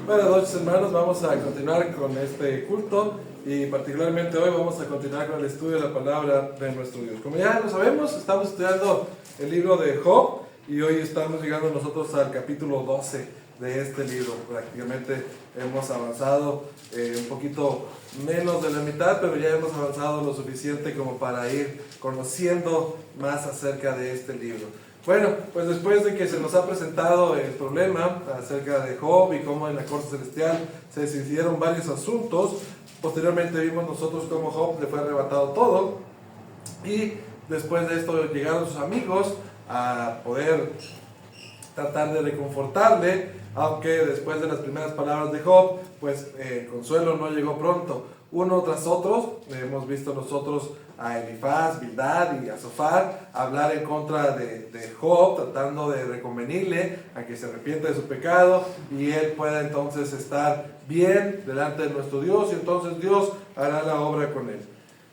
Buenas noches, hermanos. Vamos a continuar con este culto y particularmente hoy vamos a continuar con el estudio de la palabra de nuestro Dios. Como ya lo sabemos, estamos estudiando el libro de Job y hoy estamos llegando nosotros al capítulo 12 de este libro. Prácticamente hemos avanzado un poquito menos de la mitad, pero ya hemos avanzado lo suficiente como para ir conociendo más acerca de este libro. Bueno, pues después de que se nos ha presentado el problema acerca de Job y cómo en la corte celestial se decidieron varios asuntos, posteriormente vimos nosotros cómo Job le fue arrebatado todo y después de esto llegaron sus amigos a poder tratar de reconfortarle, aunque después de las primeras palabras de Job, pues el consuelo no llegó pronto. Uno tras otro, hemos visto nosotros a Elifaz, Bildad y a Zofar hablar en contra de Job, tratando de reconvenirle a que se arrepienta de su pecado y él pueda entonces estar bien delante de nuestro Dios y entonces Dios hará la obra con él.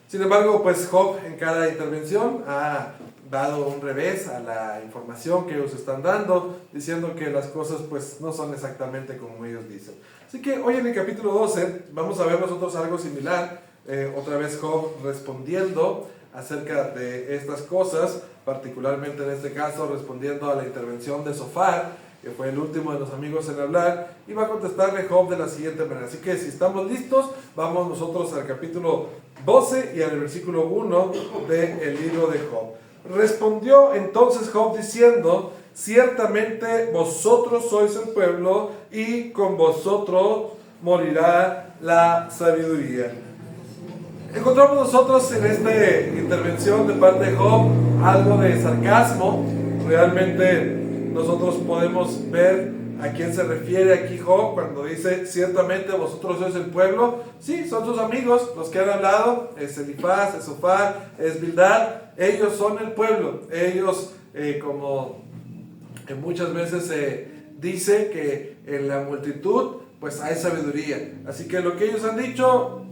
Sin embargo, pues Job en cada intervención ha dado un revés a la información que ellos están dando, diciendo que las cosas pues no son exactamente como ellos dicen. Así que hoy en el capítulo 12 vamos a ver nosotros algo similar, otra vez Job respondiendo acerca de estas cosas, particularmente en este caso respondiendo a la intervención de Zofar, que fue el último de los amigos en hablar, y va a contestarle Job de la siguiente manera. Así que si estamos listos, vamos nosotros al capítulo 12 y al versículo 1 del libro de Job. Respondió entonces Job diciendo: ciertamente vosotros sois el pueblo y con vosotros morirá la sabiduría. Encontramos nosotros en esta intervención de parte de Job algo de sarcasmo. Realmente nosotros podemos ver a quién se refiere aquí Job cuando dice ciertamente vosotros sois el pueblo. Sí, son sus amigos los que han hablado, es Elifaz, es Zofar, es Bildad. Ellos son el pueblo. Ellos, como muchas veces se dice que en la multitud pues hay sabiduría. Así que lo que ellos han dicho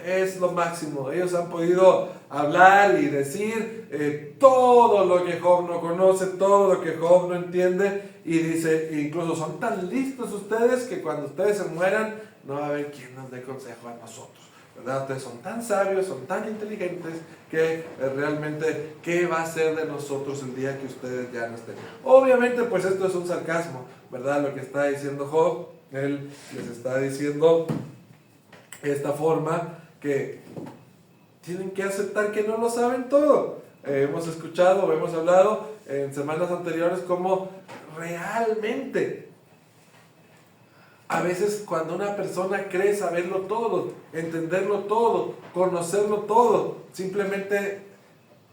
es lo máximo. Ellos han podido hablar y decir todo lo que Job no conoce, todo lo que Job no entiende, y dice, incluso son tan listos ustedes que cuando ustedes se mueran no va a haber quien nos dé consejo a nosotros, ¿verdad? Ustedes son tan sabios, son tan inteligentes que realmente ¿qué va a ser de nosotros el día que ustedes ya no estén? Obviamente pues esto es un sarcasmo, ¿verdad? Lo que está diciendo Job, él les está diciendo esta forma que tienen que aceptar que no lo saben todo. Hemos escuchado, hemos hablado en semanas anteriores cómo realmente a veces cuando una persona cree saberlo todo, entenderlo todo, conocerlo todo, simplemente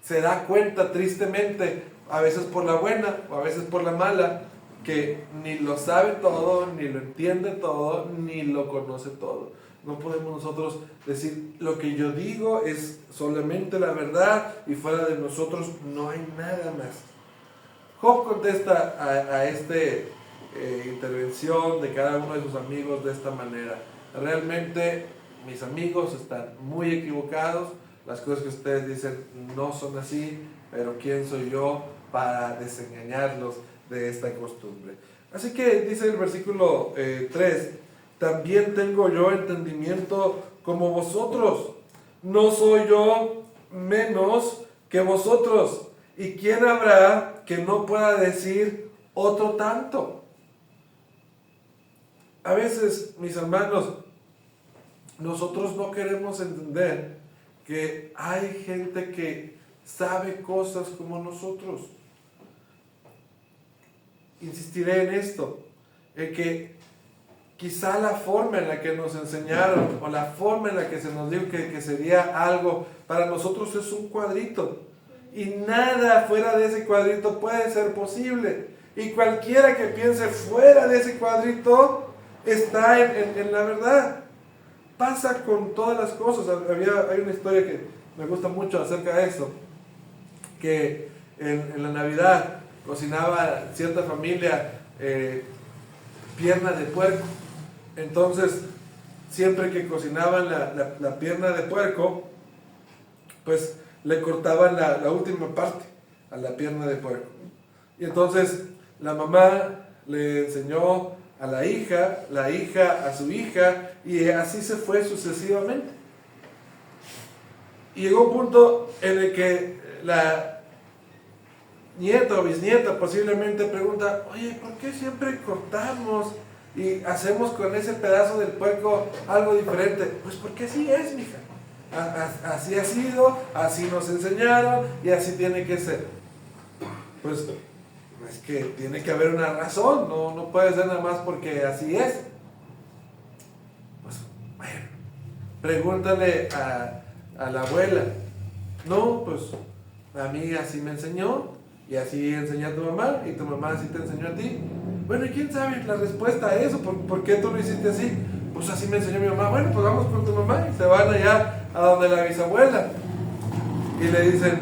se da cuenta tristemente, a veces por la buena o a veces por la mala, que ni lo sabe todo, ni lo entiende todo, ni lo conoce todo. No podemos nosotros decir lo que yo digo es solamente la verdad y fuera de nosotros no hay nada más. Job contesta a esta intervención de cada uno de sus amigos de esta manera: realmente mis amigos están muy equivocados, las cosas que ustedes dicen no son así, pero ¿quién soy yo para desengañarlos de esta costumbre? Así que dice el versículo 3: también tengo yo entendimiento como vosotros, no soy yo menos que vosotros, y quién habrá que no pueda decir otro tanto. A veces, mis hermanos, nosotros no queremos entender que hay gente que sabe cosas como nosotros. Insistiré en esto, en que quizá la forma en la que nos enseñaron o la forma en la que se nos dijo que sería algo, para nosotros es un cuadrito. Y nada fuera de ese cuadrito puede ser posible. Y cualquiera que piense fuera de ese cuadrito está en la verdad. Pasa con todas las cosas. Hay una historia que me gusta mucho acerca de eso. Que en la Navidad cocinaba cierta familia pierna de puerco. Entonces, siempre que cocinaban la pierna de puerco, pues le cortaban la última parte, a la pierna de puerco. Y entonces la mamá le enseñó a la hija a su hija, y así se fue sucesivamente. Y llegó un punto en el que la nieta o bisnieta posiblemente pregunta: oye, ¿por qué siempre cortamos y hacemos con ese pedazo del puerco algo diferente? Pues porque así es, mija. Así ha sido, así nos enseñaron y así tiene que ser. Pues es que tiene que haber una razón, no puede ser nada más porque así es. Pues bueno, pregúntale a la abuela. No, pues a mí así me enseñó, y así enseñó a tu mamá, y tu mamá así te enseñó a ti. Bueno, ¿y quién sabe la respuesta a eso? ¿Por qué tú lo hiciste así? Pues así me enseñó mi mamá. Bueno, pues vamos con tu mamá, y se van allá a donde la bisabuela, y le dicen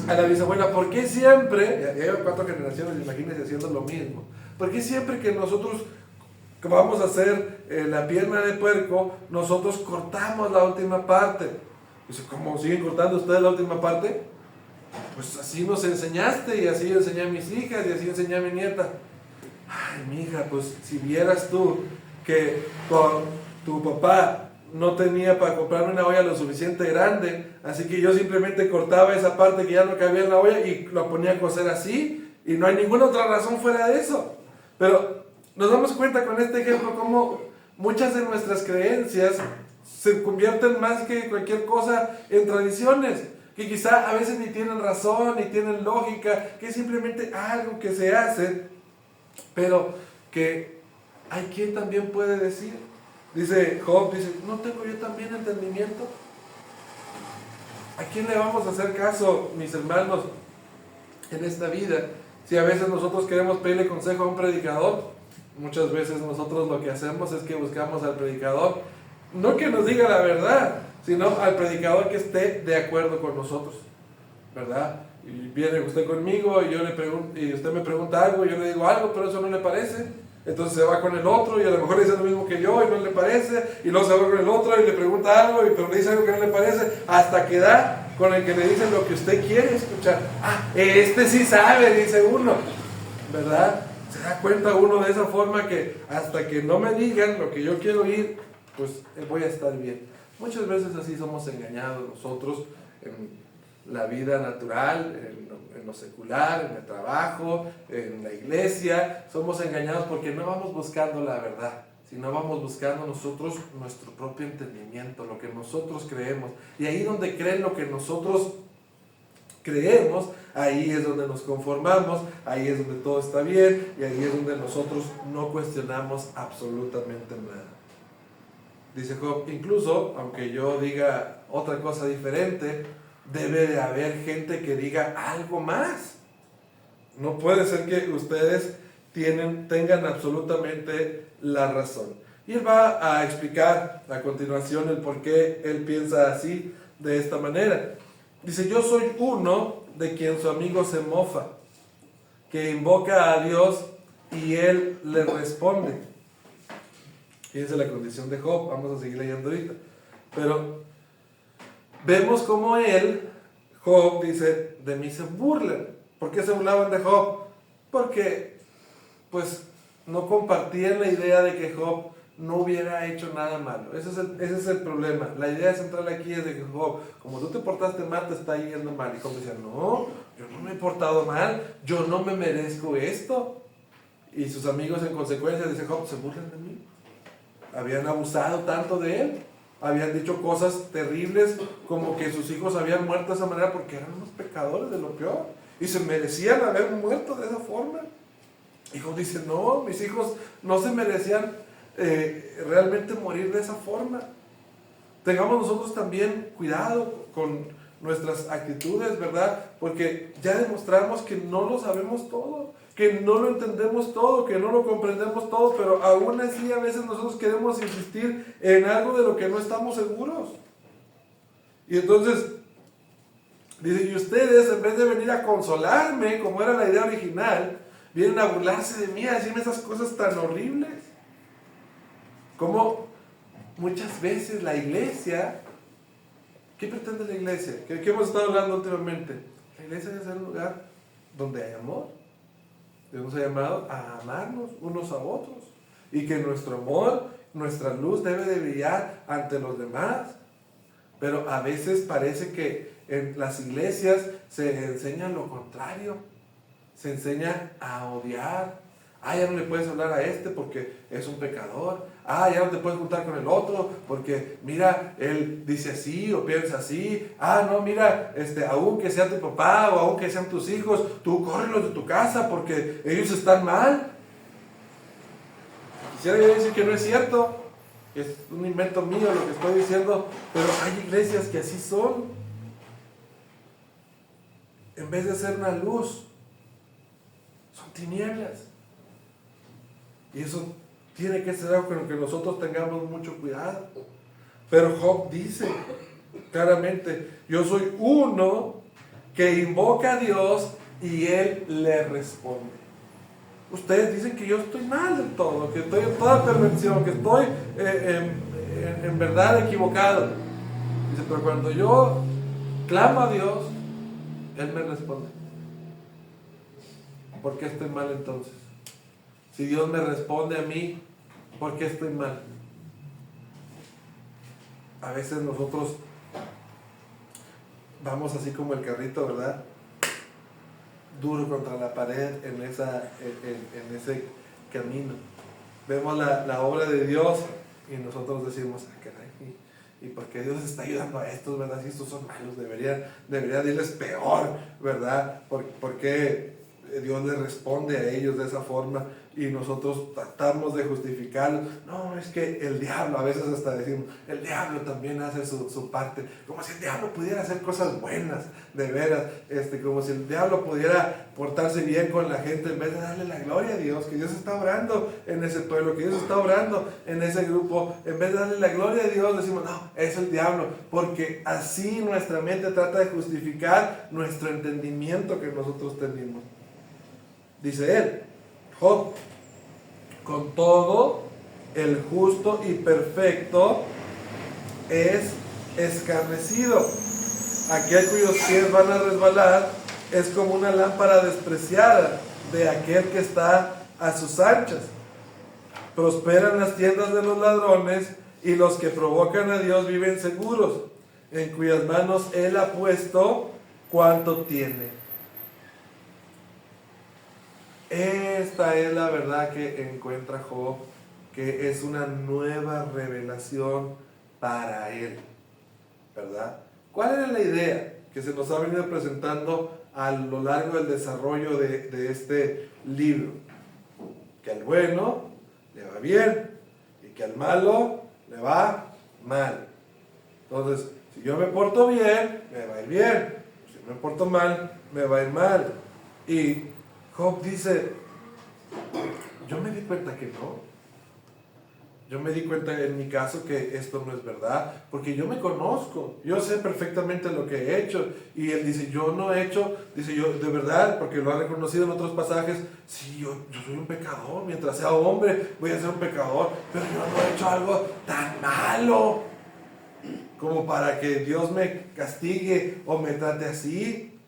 a la bisabuela: ¿por qué siempre, ya llevan 4 generaciones, imagínense haciendo lo mismo, por qué siempre que nosotros vamos a hacer la pierna de puerco, nosotros cortamos la última parte? Dice: ¿cómo siguen cortando ustedes la última parte? Pues así nos enseñaste, y así enseñé a mis hijas, y así enseñé a mi nieta. Ay, mija, pues si vieras tú que con tu papá no tenía para comprarme una olla lo suficiente grande, así que yo simplemente cortaba esa parte que ya no cabía en la olla y lo ponía a cocer así, y no hay ninguna otra razón fuera de eso. Pero nos damos cuenta con este ejemplo cómo muchas de nuestras creencias se convierten más que cualquier cosa en tradiciones, que quizá a veces ni tienen razón, ni tienen lógica, que es simplemente algo que se hace, pero que hay quien también puede decir. Dice Job, dice: ¿no tengo yo también entendimiento? ¿A quién le vamos a hacer caso, mis hermanos, en esta vida? Si a veces nosotros queremos pedirle consejo a un predicador, muchas veces nosotros lo que hacemos es que buscamos al predicador, no que nos diga la verdad, sino al predicador que esté de acuerdo con nosotros, ¿verdad? Y viene usted conmigo y yo le pregunto, y usted me pregunta algo, y yo le digo algo, pero eso no le parece. Entonces se va con el otro, y a lo mejor le dice lo mismo que yo y no le parece, y luego se va con el otro y le pregunta algo, pero le dice algo que no le parece, hasta que da con el que le dice lo que usted quiere escuchar. Ah, este sí sabe, dice uno, ¿verdad? Se da cuenta uno de esa forma, que hasta que no me digan lo que yo quiero oír, pues voy a estar bien. Muchas veces así somos engañados nosotros en la vida natural, en lo secular, en el trabajo, en la iglesia. Somos engañados porque no vamos buscando la verdad, sino vamos buscando nosotros nuestro propio entendimiento, lo que nosotros creemos. Y ahí donde creen lo que nosotros creemos, ahí es donde nos conformamos, ahí es donde todo está bien, y ahí es donde nosotros no cuestionamos absolutamente nada. Dice Job: incluso aunque yo diga otra cosa diferente, debe de haber gente que diga algo más. No puede ser que ustedes tengan absolutamente la razón. Y él va a explicar a continuación el por qué él piensa así, de esta manera. Dice: yo soy uno de quien su amigo se mofa, que invoca a Dios y él le responde. Fíjense la condición de Job, vamos a seguir leyendo ahorita. Pero vemos cómo Job dice: de mí se burlan. ¿Por qué se burlaban de Job? Porque pues no compartían la idea de que Job no hubiera hecho nada malo. Ese es el problema. La idea central aquí es de que Job, como tú te portaste mal, te está yendo mal. Y Job decía: no, yo no me he portado mal, yo no me merezco esto. Y sus amigos, en consecuencia, dice Job, se burlan de mí. Habían abusado tanto de él, habían dicho cosas terribles, como que sus hijos habían muerto de esa manera porque eran unos pecadores de lo peor, y se merecían haber muerto de esa forma. Y Job dice: no, mis hijos no se merecían realmente morir de esa forma. Tengamos nosotros también cuidado con nuestras actitudes, ¿verdad? Porque ya demostramos que no lo sabemos todo, que no lo entendemos todo, que no lo comprendemos todo, pero aún así a veces nosotros queremos insistir en algo de lo que no estamos seguros. Y entonces dice: y ustedes, en vez de venir a consolarme, como era la idea original, vienen a burlarse de mí, a decirme esas cosas tan horribles. Como muchas veces la iglesia, ¿qué pretende la iglesia? ¿Qué hemos estado hablando últimamente? La La iglesia debe ser un lugar donde hay amor. Dios nos ha llamado a amarnos unos a otros. Y que nuestro amor, nuestra luz debe de brillar ante los demás. Pero a veces parece que en las iglesias se enseña lo contrario. Se enseña a odiar. Ya no le puedes hablar a este porque es un pecador. Ya no te puedes juntar con el otro porque mira, él dice así o piensa así. No, mira, aunque sea tu papá o aunque sean tus hijos, tú córrelos de tu casa porque ellos están mal. Quisiera yo decir que no es cierto. Es un invento mío lo que estoy diciendo, pero hay iglesias que así son. En vez de ser una luz, son tinieblas. Y eso tiene que ser algo con lo que nosotros tengamos mucho cuidado. Pero Job dice claramente, yo soy uno que invoca a Dios y Él le responde. Ustedes dicen que yo estoy mal del todo, que estoy en toda perversión, que estoy en verdad equivocado. Dice, pero cuando yo clamo a Dios, Él me responde. ¿Por qué estoy mal entonces? Si Dios me responde a mí, ¿por qué estoy mal? A veces nosotros vamos así como el carrito, ¿verdad? Duro contra la pared en ese camino. Vemos la obra de Dios y nosotros decimos, caray, ¿y por qué Dios está ayudando a estos, verdad? Si estos son malos, debería irles peor, ¿verdad? ¿Por qué Dios les responde a ellos de esa forma y nosotros tratamos de justificarlo? No, es que el diablo, a veces hasta decimos, el diablo también hace su parte, como si el diablo pudiera hacer cosas buenas, de veras, como si el diablo pudiera portarse bien con la gente en vez de darle la gloria a Dios, que Dios está obrando en ese pueblo, que Dios está obrando en ese grupo. En vez de darle la gloria a Dios, decimos, no, es el diablo, porque así nuestra mente trata de justificar nuestro entendimiento que nosotros tenemos. Dice él, Job, con todo, el justo y perfecto es escarnecido. Aquel cuyos pies van a resbalar es como una lámpara despreciada de aquel que está a sus anchas. Prosperan las tiendas de los ladrones y los que provocan a Dios viven seguros, en cuyas manos Él ha puesto cuanto tiene. Esta es la verdad que encuentra Job, que es una nueva revelación para él, ¿verdad? ¿Cuál era la idea que se nos ha venido presentando a lo largo del desarrollo de este libro? Que al bueno le va bien y que al malo le va mal. Entonces, si yo me porto bien, me va a ir bien. Si me porto mal, me va a ir mal. Y Job dice, yo me di cuenta que no. Yo me di cuenta en mi caso que esto no es verdad, porque yo me conozco, yo sé perfectamente lo que he hecho. Y él dice, yo no he hecho, dice yo, de verdad, porque lo ha reconocido en otros pasajes, sí, yo soy un pecador, mientras sea hombre voy a ser un pecador, pero yo no he hecho algo tan malo como para que Dios me castigue o me trate así.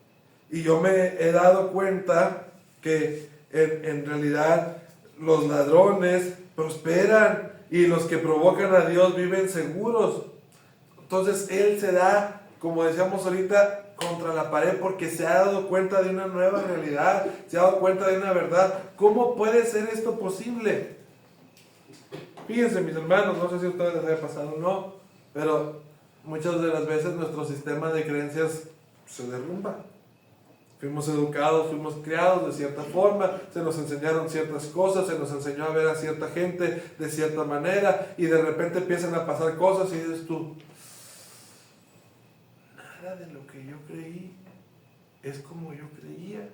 Y yo me he dado cuenta que en realidad los ladrones prosperan y los que provocan a Dios viven seguros. Entonces él se da, como decíamos ahorita, contra la pared porque se ha dado cuenta de una nueva realidad, se ha dado cuenta de una verdad. ¿Cómo puede ser esto posible? Fíjense, mis hermanos, no sé si a ustedes les haya pasado o no, pero muchas de las veces nuestro sistema de creencias se derrumba. Fuimos educados, fuimos criados de cierta forma, se nos enseñaron ciertas cosas, se nos enseñó a ver a cierta gente de cierta manera y de repente empiezan a pasar cosas y dices tú, nada de lo que yo creí es como yo creía,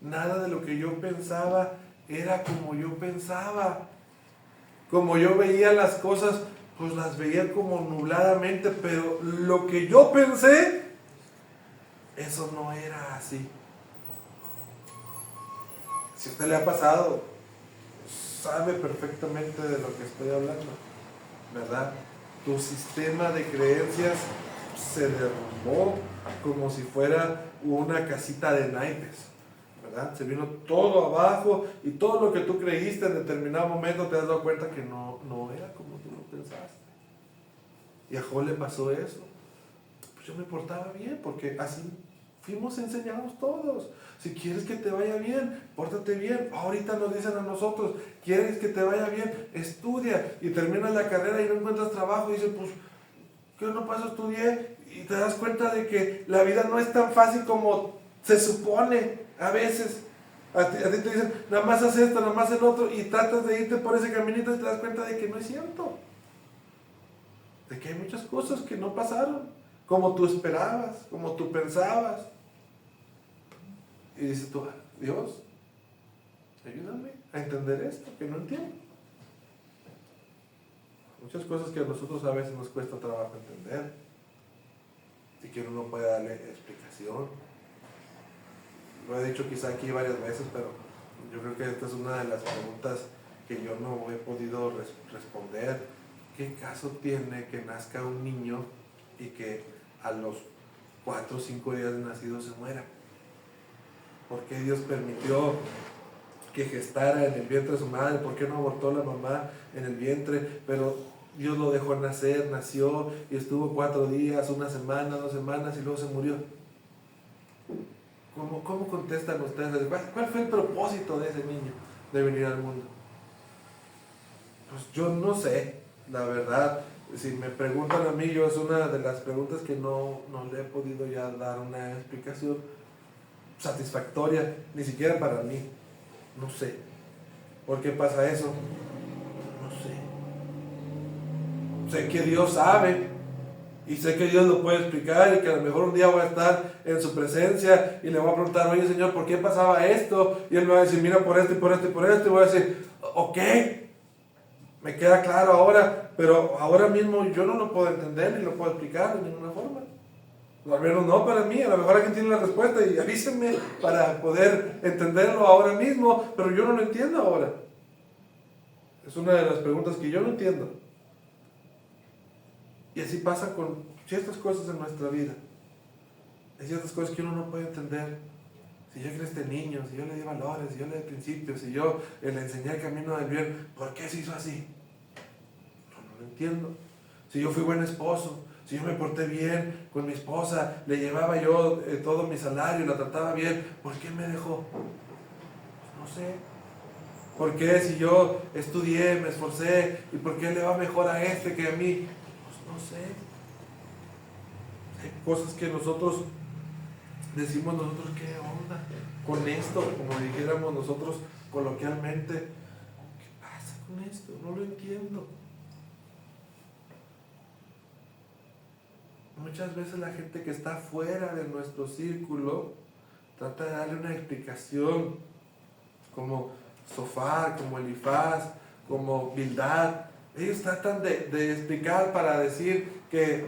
nada de lo que yo pensaba era como yo pensaba, como yo veía las cosas, pues las veía como nubladamente, pero lo que yo pensé, eso no era así. Si a usted le ha pasado, sabe perfectamente de lo que estoy hablando, ¿verdad? Tu sistema de creencias se derrumbó como si fuera una casita de naipes, ¿verdad? Se vino todo abajo y todo lo que tú creíste en determinado momento te has dado cuenta que no era como tú lo pensaste. Y a Job le pasó eso. Pues yo me portaba bien porque así fuimos enseñados todos. Si quieres que te vaya bien, pórtate bien. Ahorita nos dicen a nosotros, quieres que te vaya bien, estudia. Y terminas la carrera y no encuentras trabajo y dices, pues, ¿qué no pasó? Estudié. Y te das cuenta de que la vida no es tan fácil como se supone a veces. A ti te dicen, nada más haz esto, nada más el otro, y tratas de irte por ese caminito y te das cuenta de que no es cierto. De que hay muchas cosas que no pasaron como tú esperabas, como tú pensabas. Y dices tú, Dios, ayúdame a entender esto, que no entiendo. Muchas cosas que a nosotros a veces nos cuesta trabajo entender y que uno no puede darle explicación. Lo he dicho quizá aquí varias veces, pero yo creo que esta es una de las preguntas que yo no he podido responder. ¿Qué caso tiene que nazca un niño y que a los 4 o 5 días de nacido se muera? ¿Por qué Dios permitió que gestara en el vientre de su madre? ¿Por qué no abortó la mamá en el vientre? Pero Dios lo dejó nacer, nació y estuvo 4 días, 1 semana, 2 semanas y luego se murió. ¿Cómo contestan ustedes? ¿Cuál fue el propósito de ese niño de venir al mundo? Pues yo no sé, la verdad. Si me preguntan a mí, yo es una de las preguntas que no le he podido ya dar una explicación satisfactoria, ni siquiera para mí. No sé. ¿Por qué pasa eso? No sé. Sé que Dios sabe. Y sé que Dios lo puede explicar y que a lo mejor un día voy a estar en su presencia y le voy a preguntar, oye Señor, ¿por qué pasaba esto? Y Él me va a decir, mira, por esto y por esto y por esto. Y voy a decir, ok, me queda claro ahora, pero ahora mismo yo no lo puedo entender ni lo puedo explicar de ninguna forma. Al menos no para mí, a lo mejor alguien tiene la respuesta y avísenme para poder entenderlo ahora mismo, pero yo no lo entiendo ahora. Es una de las preguntas que yo no entiendo. Y así pasa con ciertas cosas en nuestra vida. Hay ciertas cosas que uno no puede entender. Si yo creé este niño, si yo le di valores, si yo le di principios, si yo le enseñé el camino del bien, ¿por qué se hizo así? No lo entiendo. Si yo fui buen esposo, si yo me porté bien con mi esposa, le llevaba yo todo mi salario, la trataba bien, ¿por qué me dejó? Pues no sé. ¿Por qué si yo estudié, me esforcé, y por qué le va mejor a este que a mí? No sé. Hay cosas que nosotros decimos nosotros, ¿qué onda con esto? Como dijéramos nosotros coloquialmente, ¿qué pasa con esto? No lo entiendo. Muchas veces la gente que está fuera de nuestro círculo trata de darle una explicación, como Sofar, como Elifaz, como Bildad. Ellos tratan de explicar para decir que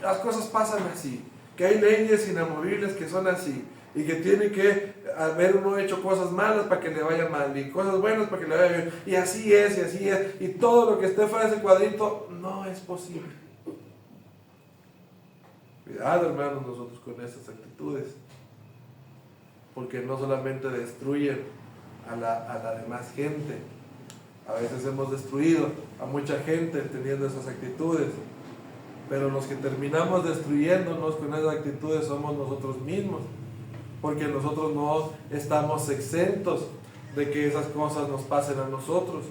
las cosas pasan así, que hay leyes inamovibles que son así, y que tiene que haber uno hecho cosas malas para que le vaya mal, y cosas buenas para que le vaya bien, y así es, y todo lo que esté fuera de ese cuadrito no es posible. Cuidado, hermanos, nosotros con esas actitudes, porque no solamente destruyen a la demás gente. A veces hemos destruido a mucha gente teniendo esas actitudes, pero los que terminamos destruyéndonos con esas actitudes somos nosotros mismos, porque nosotros no estamos exentos de que esas cosas nos pasen a nosotros.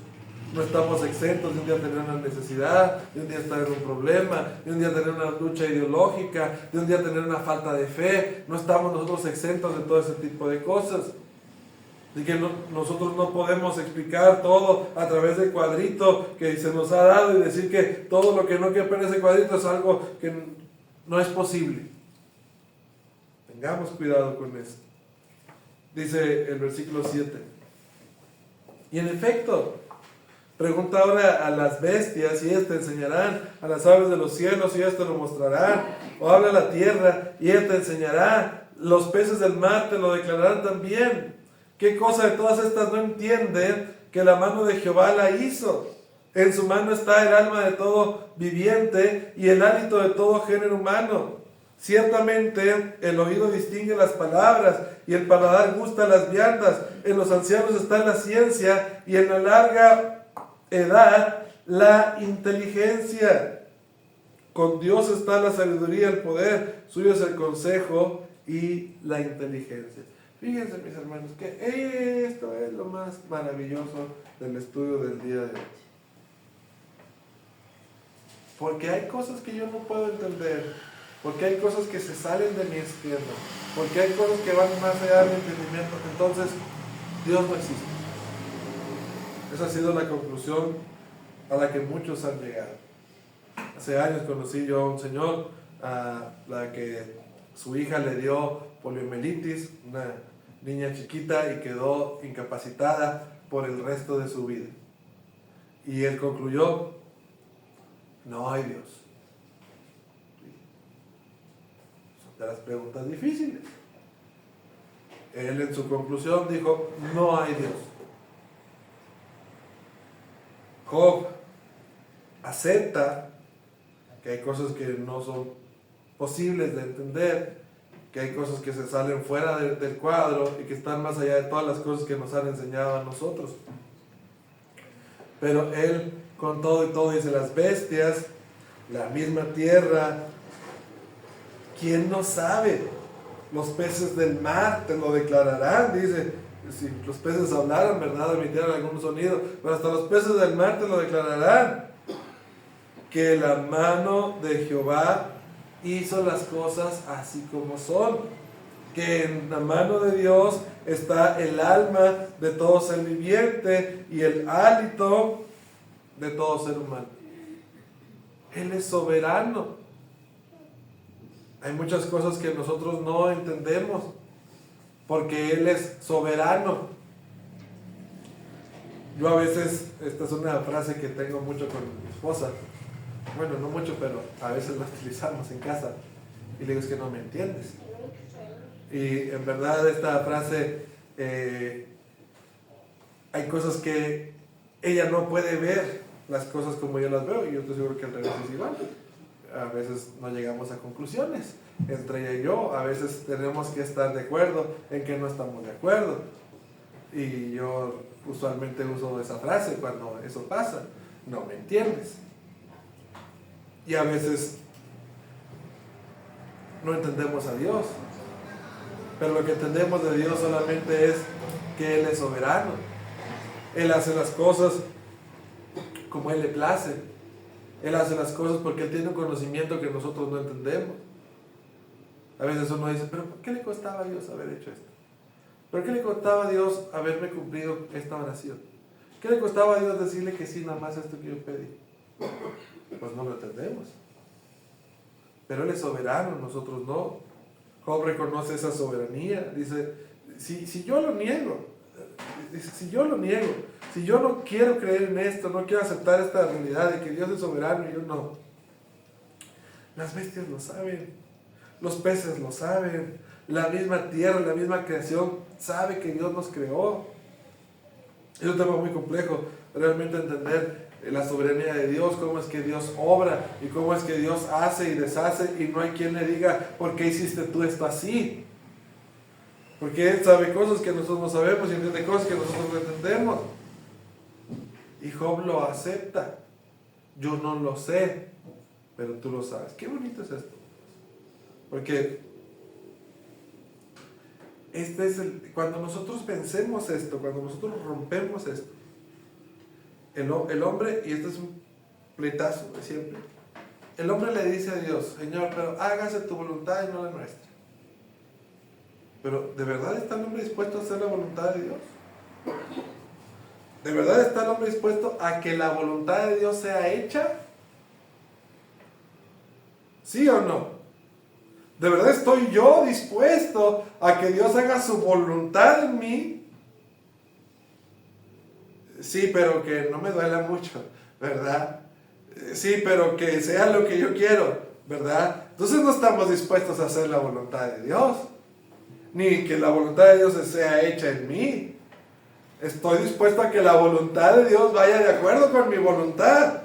No estamos exentos de un día tener una necesidad, de un día estar en un problema, de un día tener una lucha ideológica, de un día tener una falta de fe. No estamos nosotros exentos de todo ese tipo de cosas. Y que nosotros no podemos explicar todo a través del cuadrito que se nos ha dado y decir que todo lo que no quepa en ese cuadrito es algo que no es posible. Tengamos cuidado con eso. Dice el versículo 7. Y en efecto, pregunta ahora a las bestias y ellas te enseñarán, a las aves de los cielos y ellas te lo mostrarán, o habla a la tierra y ella te enseñará, los peces del mar te lo declararán también. ¿Qué cosa de todas estas no entienden que la mano de Jehová la hizo? En su mano está el alma de todo viviente y el hálito de todo género humano. Ciertamente el oído distingue las palabras y el paladar gusta las viandas. En los ancianos está la ciencia y en la larga edad la inteligencia. Con Dios está la sabiduría, el poder, suyo es el consejo y la inteligencia. Fíjense, mis hermanos, que esto es lo más maravilloso del estudio del día de hoy. Porque hay cosas que yo no puedo entender, porque hay cosas que se salen de mi izquierda, porque hay cosas que van más allá de mi entendimiento. Entonces, Dios no existe. Esa ha sido la conclusión a la que muchos han llegado. Hace años conocí yo a un señor a la que su hija le dio poliomielitis, una niña chiquita, y quedó incapacitada por el resto de su vida. Y él concluyó: no hay Dios. Son de las preguntas difíciles. Él en su conclusión dijo: no hay Dios. Job acepta que hay cosas que no son posibles de entender, que hay cosas que se salen fuera del cuadro y que están más allá de todas las cosas que nos han enseñado a nosotros. Pero él, con todo y todo, dice: las bestias, la misma tierra, ¿quién no sabe? Los peces del mar te lo declararán, dice. Si los peces hablaran, ¿verdad?, emitieran algún sonido, pero hasta los peces del mar te lo declararán. Que la mano de Jehová hizo las cosas así como son. Que en la mano de Dios está el alma de todo ser viviente y el hálito de todo ser humano. Él es soberano. Hay muchas cosas que nosotros no entendemos porque Él es soberano. Yo a veces, esta es una frase que tengo mucho con mi esposa, bueno, no mucho, pero a veces la utilizamos en casa, y le digo: es que no me entiendes. Y en verdad esta frase, hay cosas que ella no puede ver las cosas como yo las veo, y yo estoy seguro que al revés es igual. A veces no llegamos a conclusiones entre ella y yo, a veces tenemos que estar de acuerdo en que no estamos de acuerdo, y yo usualmente uso esa frase cuando eso pasa: no me entiendes. Y a veces no entendemos a Dios, pero lo que entendemos de Dios solamente es que Él es soberano. Él hace las cosas como Él le place. Él hace las cosas porque Él tiene un conocimiento que nosotros no entendemos. A veces uno dice: pero ¿por qué le costaba a Dios haber hecho esto? ¿Por qué le costaba a Dios haberme cumplido esta oración? ¿Qué le costaba a Dios decirle que sí, nada más esto que yo pedí? Pues no lo entendemos. Pero Él es soberano, nosotros no. Job reconoce esa soberanía. Dice: si yo lo niego, si yo no quiero creer en esto, no quiero aceptar esta realidad de que Dios es soberano y yo no. Las bestias lo saben, los peces lo saben, la misma tierra, la misma creación sabe que Dios nos creó. Es un tema muy complejo realmente entender la soberanía de Dios, cómo es que Dios obra y cómo es que Dios hace y deshace, y no hay quien le diga: ¿por qué hiciste tú esto así? Porque Él sabe cosas que nosotros no sabemos y entiende cosas que nosotros no entendemos. Y Job lo acepta. Yo no lo sé, pero tú lo sabes. Qué bonito es esto. Porque cuando nosotros pensemos esto, cuando nosotros rompemos esto, el hombre, y este es un pleitazo de siempre, el hombre le dice a Dios: Señor, pero hágase tu voluntad y no la nuestra. Pero ¿de verdad está el hombre dispuesto a hacer la voluntad de Dios? ¿De verdad está el hombre dispuesto a que la voluntad de Dios sea hecha? ¿Sí o no? ¿De verdad estoy yo dispuesto a que Dios haga su voluntad en mí? Sí, pero que no me duela mucho, ¿verdad? Sí, pero que sea lo que yo quiero, ¿verdad? Entonces no estamos dispuestos a hacer la voluntad de Dios, ni que la voluntad de Dios sea hecha en mí. Estoy dispuesto a que la voluntad de Dios vaya de acuerdo con mi voluntad,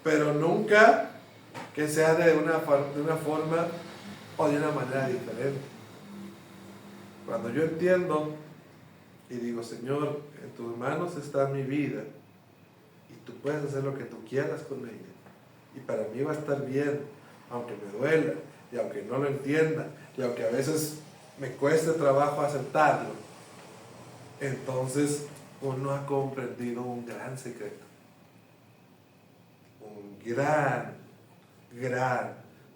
pero nunca que sea de una forma o de una manera diferente. Cuando yo entiendo y digo, Señor, en tus manos está mi vida y tú puedes hacer lo que tú quieras con ella, y para mí va a estar bien, aunque me duela y aunque no lo entienda y aunque a veces me cueste trabajo aceptarlo, entonces uno ha comprendido un gran secreto, un gran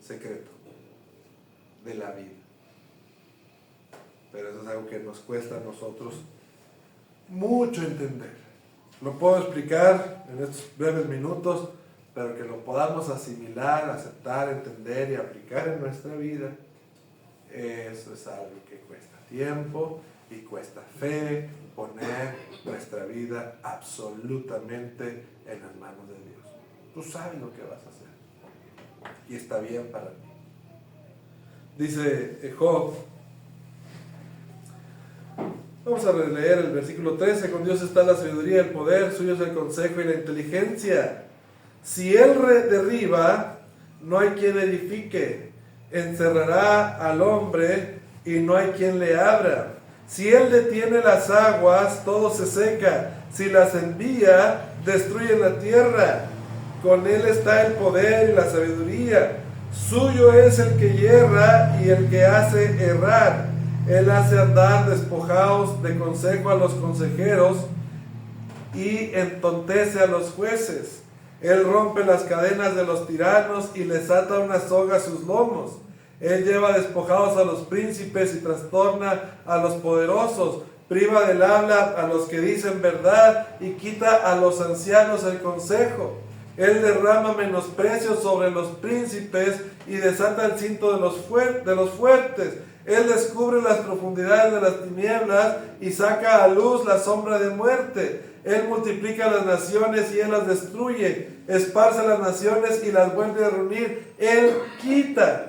secreto de la vida. Pero eso es algo que nos cuesta a nosotros mucho entender. Lo puedo explicar en estos breves minutos, pero que lo podamos asimilar, aceptar, entender y aplicar en nuestra vida, eso es algo que cuesta tiempo y cuesta fe, poner nuestra vida absolutamente en las manos de Dios. Tú sabes lo que vas a hacer y está bien para ti. Dice Job, vamos a releer el versículo 13, con Dios está la sabiduría, el poder, suyo es el consejo y la inteligencia. Si Él derriba, no hay quien edifique, encerrará al hombre y no hay quien le abra. Si Él detiene las aguas, todo se seca, si las envía, destruyen la tierra. Con Él está el poder y la sabiduría, suyo es el que yerra y el que hace errar. Él hace andar despojados de consejo a los consejeros y entontece a los jueces. Él rompe las cadenas de los tiranos y les ata una soga a sus lomos. Él lleva despojados a los príncipes y trastorna a los poderosos. Priva del habla a los que dicen verdad y quita a los ancianos el consejo. Él derrama menosprecio sobre los príncipes y desata el cinto de los fuertes. Él descubre las profundidades de las tinieblas y saca a luz la sombra de muerte. Él multiplica las naciones y Él las destruye. Esparce las naciones y las vuelve a reunir. Él quita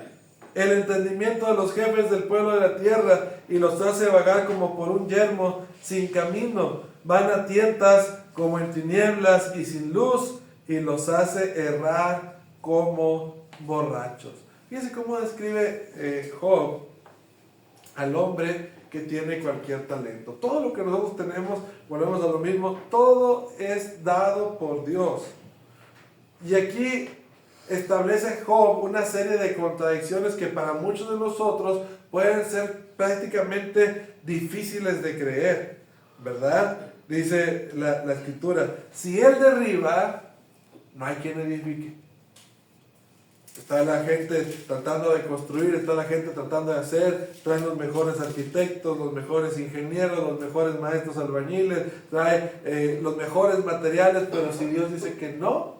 el entendimiento de los jefes del pueblo de la tierra y los hace vagar como por un yermo sin camino. Van a tientas como en tinieblas y sin luz, y los hace errar como borrachos. Fíjense cómo describe Job al hombre que tiene cualquier talento. Todo lo que nosotros tenemos, volvemos a lo mismo, todo es dado por Dios. Y aquí establece Job una serie de contradicciones que para muchos de nosotros pueden ser prácticamente difíciles de creer, ¿verdad? Dice la escritura, si Él derriba, no hay quien edifique. Está la gente tratando de construir, está la gente tratando de hacer, traen los mejores arquitectos, los mejores ingenieros, los mejores maestros albañiles, trae los mejores materiales, pero si Dios dice que no,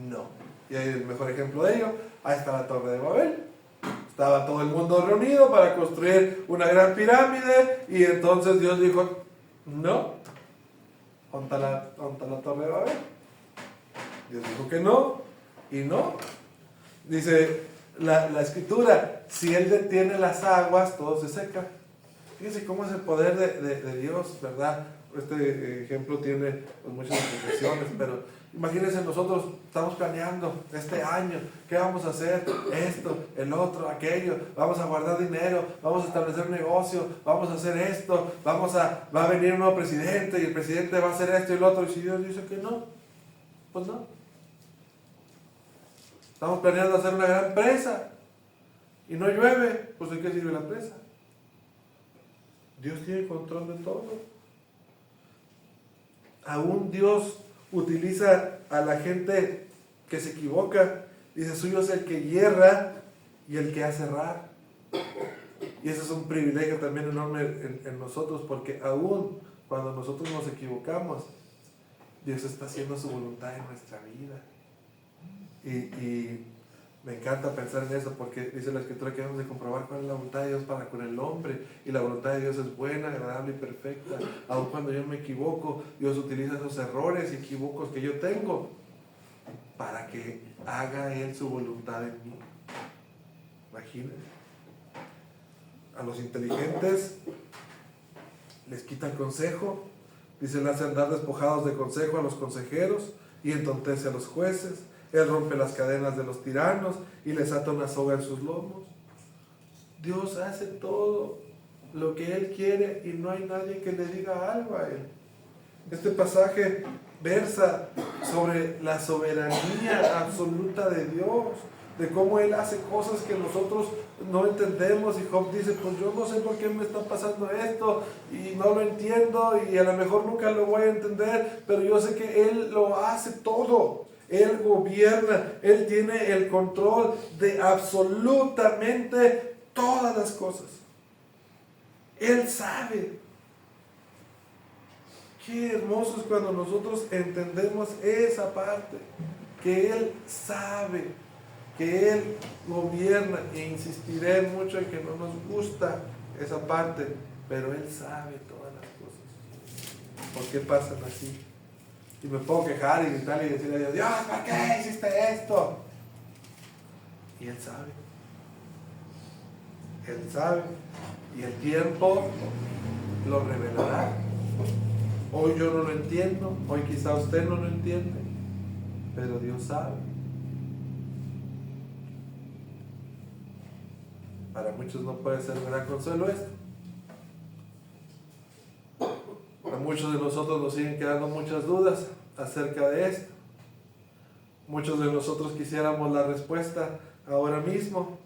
no. Y hay el mejor ejemplo de ello, ahí está la Torre de Babel. Estaba todo el mundo reunido para construir una gran pirámide y entonces Dios dijo, no, ¿dónde está la Torre de Babel? Dios dijo que no, y no. Dice la escritura, si Él detiene las aguas, todo se seca. Fíjense cómo es el poder de Dios, ¿verdad? Este ejemplo tiene muchas explicaciones, pero imagínense, nosotros estamos planeando este año, ¿qué vamos a hacer? Esto, el otro, aquello, vamos a guardar dinero, vamos a establecer un negocio, vamos a hacer esto, va a venir un nuevo presidente y el presidente va a hacer esto y el otro, y si Dios dice que no, pues no. Estamos planeando hacer una gran presa y no llueve, pues ¿de qué sirve la presa? Dios tiene control de todo. Aún Dios utiliza a la gente que se equivoca. Dice, suyo es el que hierra y el que hace errar. Y eso es un privilegio también enorme en nosotros, porque aún cuando nosotros nos equivocamos, Dios está haciendo su voluntad en nuestra vida. Y me encanta pensar en eso, porque dice la escritura que debemos de comprobar cuál es la voluntad de Dios para con el hombre, y la voluntad de Dios es buena, agradable y perfecta. Aun cuando yo me equivoco, Dios utiliza esos errores y equívocos que yo tengo para que haga Él su voluntad en mí. Imagínense, a los inteligentes les quita el consejo. Dice, le hace andar despojados de consejo a los consejeros y entontece a los jueces. Él rompe las cadenas de los tiranos y les ata una soga en sus lomos. Dios hace todo lo que Él quiere y no hay nadie que le diga algo a Él. Este pasaje versa sobre la soberanía absoluta de Dios, de cómo Él hace cosas que nosotros no entendemos. Y Job dice, pues yo no sé por qué me está pasando esto y no lo entiendo y a lo mejor nunca lo voy a entender, pero yo sé que Él lo hace todo. Él gobierna, Él tiene el control de absolutamente todas las cosas. Él sabe. Qué hermoso es cuando nosotros entendemos esa parte, que Él sabe, que Él gobierna, e insistiré mucho en que no nos gusta esa parte, pero Él sabe todas las cosas. ¿Por qué pasan así? Y me puedo quejar y gritar y decirle a Dios, Dios, ¿por qué hiciste esto? Y Él sabe. Él sabe. Y el tiempo lo revelará. Hoy yo no lo entiendo, hoy quizá usted no lo entiende, pero Dios sabe. Para muchos no puede ser gran consuelo esto. A muchos de nosotros nos siguen quedando muchas dudas acerca de esto. Muchos de nosotros quisiéramos la respuesta ahora mismo,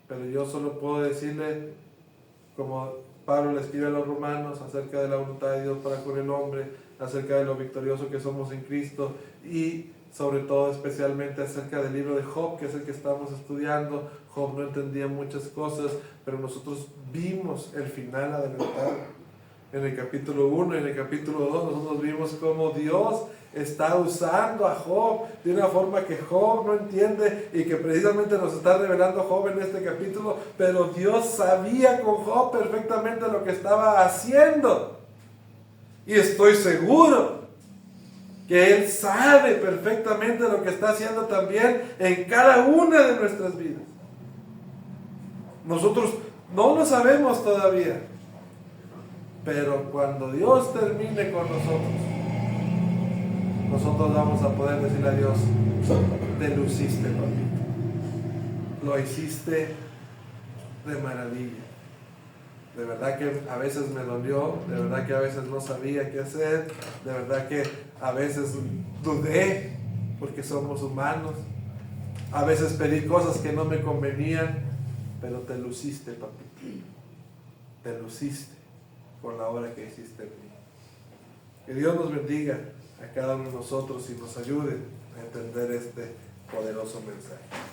pero yo solo puedo decirle, como Pablo le escribe a los romanos, acerca de la voluntad de Dios para con el hombre, acerca de lo victorioso que somos en Cristo y sobre todo especialmente acerca del libro de Job, que es el que estamos estudiando. Job no entendía muchas cosas, pero nosotros vimos el final adelantado. En el capítulo 1 y en el capítulo 2 nosotros vimos cómo Dios está usando a Job de una forma que Job no entiende y que precisamente nos está revelando Job en este capítulo, pero Dios sabía con Job perfectamente lo que estaba haciendo. Y estoy seguro que Él sabe perfectamente lo que está haciendo también en cada una de nuestras vidas. Nosotros no lo sabemos todavía, pero cuando Dios termine con nosotros vamos a poder decirle a Dios, te luciste, papito. Lo hiciste de maravilla. De verdad que a veces me dolió, de verdad que a veces no sabía qué hacer, de verdad que a veces dudé, porque somos humanos. A veces pedí cosas que no me convenían, pero te luciste, papito. Te luciste con la obra que hiciste en mí. Que Dios nos bendiga a cada uno de nosotros y nos ayude a entender este poderoso mensaje.